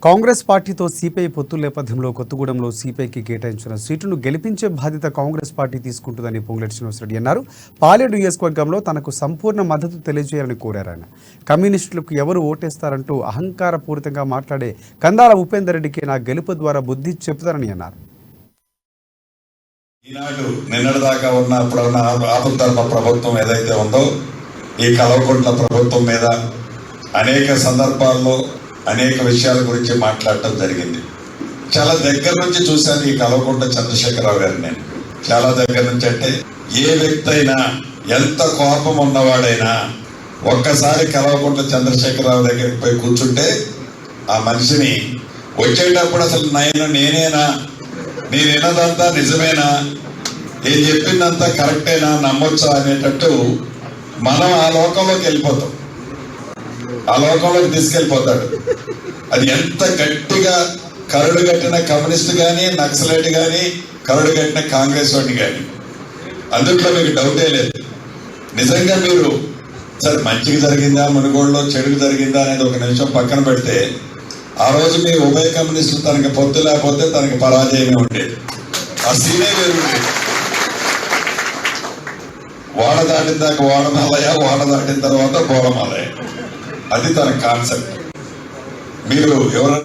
కాంగ్రెస్ పార్టీతో సిపిఐ పొత్తు నేపథ్యంలో కొత్తగూడెంలో సిపిఐకి కేటాయించిన సీటును గెలిపించే బాధ్యత కాంగ్రెస్ పార్టీ తీసుకుంటుందని పొంగులేటి శ్రీనివాసరెడ్డి అన్నారు. పాలేరు నియోజకవర్గంలో తనకు సంపూర్ణ మద్దతు తెలియజేయాలని కోరారు. ఆయన కమ్యూనిస్టులకు ఎవరు ఓటేస్తారంటూ అహంకారపూరితంగా మాట్లాడే కందాల ఉపేందర్ రెడ్డికి నా గెలుపు ద్వారా బుద్ధి చెబుతారని అన్నారు. ఈనాడు నిన్నటిదాకా ఉన్నప్పుడున్న ఆపద్ధర్మ ప్రభుత్వం ఏదైతే ఉందో ఈ కల్వకుంట్ల ప్రభుత్వం మీద అనేక సందర్భాల్లో అనేక విషయాల గురించి మాట్లాడటం జరిగింది. చాలా దగ్గర నుంచి చూశాను ఈ కల్వకుంట్ల చంద్రశేఖరరావు గారిని. నేను చాలా దగ్గర నుంచి, అంటే ఏ వ్యక్తి అయినా ఎంత కోపం ఉన్నవాడైనా ఒక్కసారి కల్వకుంట్ల చంద్రశేఖరరావు దగ్గరికి పోయి కూర్చుంటే ఆ మనిషిని వచ్చేటప్పుడు అసలు నేనేనా, నేను విన్నదంతా నిజమేనా, నేను చెప్పిందంతా కరెక్టేనా, నమ్మొచ్చా అనేటట్టు మనం ఆ లోకంలోకి వెళ్ళిపోతాం, ఆ లోకంలోకి తీసుకెళ్ళిపోతాడు. అది ఎంత గట్టిగా కరుడు కట్టిన కమ్యూనిస్ట్ కానీ, నక్సలైట్ కానీ, కరుడు కట్టిన కాంగ్రెస్ వాడిని కానీ, అందుట్లో మీకు డౌటే లేదు. నిజంగా మీరు సరే మంచిగా జరిగిందా, మునుగోడులో చెడుకు జరిగిందా అనేది ఒక నిమిషం పక్కన పెడితే, ఆ రోజు మీ ఉభయ కమ్యూనిస్టులు తనకి పొత్తు లేకపోతే తనకి పరాజయమే ఉండేది. ఆ సీనే వేరు. వాడ దాటిన దాకా వాడమాలయ, వాడ దాటిన తర్వాత బోడమాలయ, అది తన కాన్సెప్ట్. మీరు ఎవరైనా